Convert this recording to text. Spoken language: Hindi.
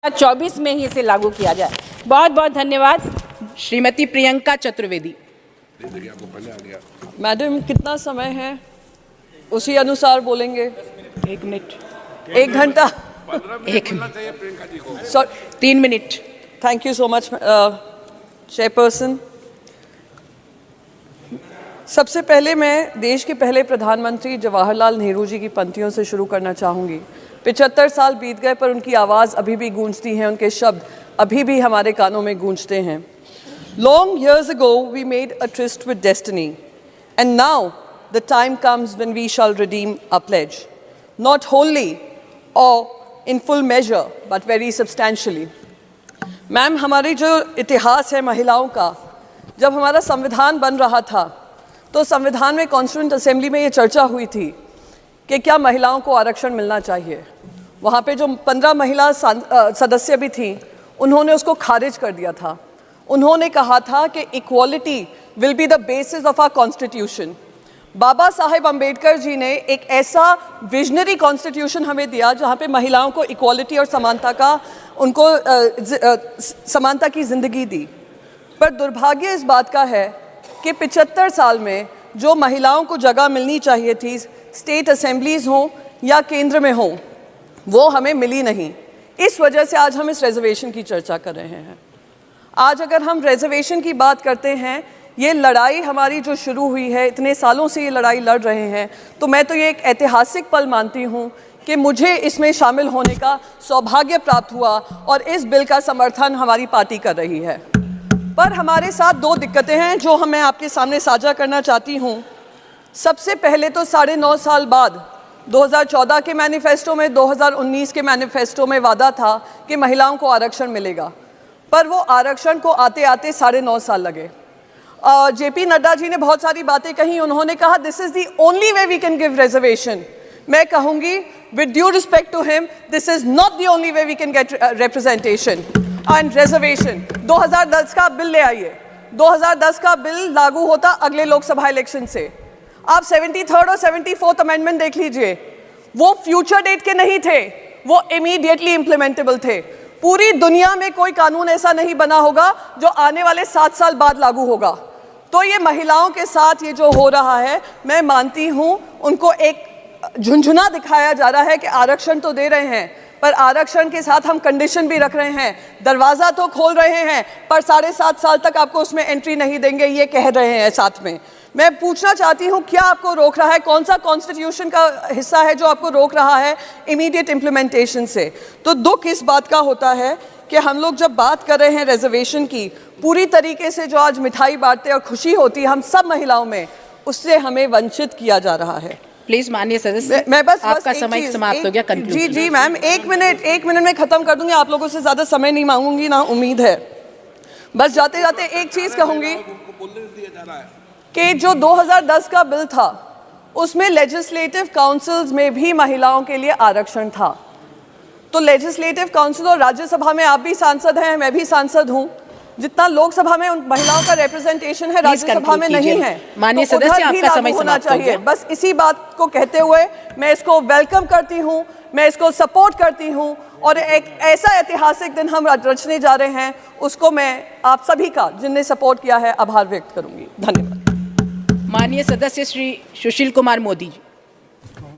2024 में ही इसे लागू किया जाए। बहुत बहुत धन्यवाद। श्रीमती प्रियंका चतुर्वेदी। मैडम, कितना समय है? उसी अनुसार बोलेंगे। 1 मिनट। 1 घंटा? 1 minute. 3 minute. Thank you so much chairperson. सबसे पहले मैं देश के पहले प्रधानमंत्री जवाहरलाल नेहरू जी की पंक्तियों से शुरू करना चाहूँगी। 75 साल बीत गए पर उनकी आवाज़ अभी भी गूंजती है, उनके शब्द अभी भी हमारे कानों में गूंजते हैं। Long years ago we made a tryst with destiny, and now the time comes when we shall redeem our pledge, not wholly or in full measure, but very substantially. Ma'am, हमारी जो इतिहास है महिलाओं का, जब हमारा संविधान बन रहा था तो संविधान में कॉन्स्टिट्यूएंट असेंबली में ये चर्चा हुई थी कि क्या महिलाओं को आरक्षण मिलना चाहिए। वहाँ पे जो 15 महिला सदस्य भी थी, उन्होंने उसको खारिज कर दिया था। उन्होंने कहा था कि equality will be the basis of our constitution. Baba Saheb Ambedkar ji ने एक ऐसा विजनरी कॉन्स्टिट्यूशन हमें दिया जहाँ पे महिलाओं को इक्वालिटी और समानता का उनको समानता की ज़िंदगी दी। पर दुर्भाग्य इस बात का है कि 75 साल में जो महिलाओं को जगह मिलनी चाहिए थी, स्टेट असेंबलीज़ हों या केंद्र में हों, वो हमें मिली नहीं। इस वजह से आज हम इस रिजर्वेशन की चर्चा कर रहे हैं। आज अगर हम रिजर्वेशन की बात करते हैं, ये लड़ाई हमारी जो शुरू हुई है, इतने सालों से ये लड़ाई लड़ रहे हैं, तो मैं तो ये एक ऐतिहासिक पल मानती हूँ कि मुझे इसमें शामिल होने का सौभाग्य प्राप्त हुआ और इस बिल का समर्थन हमारी पार्टी कर रही है। पर हमारे साथ 2 दिक्कतें हैं जो मैं आपके सामने साझा करना चाहती हूँ। सबसे पहले तो 9.5 साल बाद 2014 के मैनिफेस्टो में, 2019 के मैनिफेस्टो में वादा था कि महिलाओं को आरक्षण मिलेगा, पर वो आरक्षण को आते आते 9.5 साल लगे। जेपी नड्डा जी ने बहुत सारी बातें कही। उन्होंने कहा this is the only way we can give reservation. मैं कहूँगी with due respect to him, this is not the only way we can get representation and reservation. 2010 का बिल ले आइए। 2010 का बिल लागू होता अगले लोकसभा इलेक्शन से। आप 73rd और 74th अमेंडमेंट देख लीजिए, वो फ्यूचर डेट के नहीं थे, वो इमीडिएटली इम्प्लीमेंटेबल थे। पूरी दुनिया में कोई कानून ऐसा नहीं बना होगा जो आने वाले 7 साल बाद लागू होगा। तो ये महिलाओं के साथ ये जो हो रहा है, मैं मानती हूँ उनको एक झुंझुना दिखाया जा रहा है कि आरक्षण तो दे रहे हैं, पर आरक्षण के साथ हम कंडीशन भी रख रहे हैं। दरवाज़ा तो खोल रहे हैं, पर 7.5 साल तक आपको उसमें एंट्री नहीं देंगे, ये कह रहे हैं साथ में। मैं पूछना चाहती हूँ, क्या आपको रोक रहा है? कौन सा कॉन्स्टिट्यूशन का हिस्सा है जो आपको रोक रहा है इमीडिएट इम्प्लीमेंटेशन से? तो दुख इस बात का होता है कि हम लोग जब बात कर रहे हैं रिजर्वेशन की, पूरी तरीके से जो आज मिठाई बांटते और खुशी होती है हम सब महिलाओं में, उससे हमें वंचित किया जा रहा है। प्लीज माननीय सदस्य, मैं बस आपका समय समाप्त हो गया। जी मैम, 1 मिनट में खत्म कर दूंगी। आप लोगों से ज्यादा समय नहीं मांगूंगी, ना उम्मीद है। बस जाते जाते एक चीज कहूंगी कि जो 2010 का बिल था, उसमें लेजिस्लेटिव काउंसिल्स में भी महिलाओं के लिए आरक्षण था। तो लेजिस्लेटिव काउंसिल और राज्यसभा में आप भी सांसद हैं, मैं भी सांसद हूं। जितना लोकसभा में उन महिलाओं का रिप्रेजेंटेशन है, राज्यसभा में नहीं है। माननीय सदस्य, आपका समय समाप्त हो गया। बस इसी बात को कहते हुए मैं इसको वेलकम करती हूँ, मैं इसको सपोर्ट करती हूँ, और एक ऐसा ऐतिहासिक दिन हम रचने जा रहे हैं, उसको मैं आप सभी का, जिनने सपोर्ट किया है, आभार व्यक्त करूंगी। धन्यवाद। माननीय सदस्य श्री सुशील कुमार मोदी।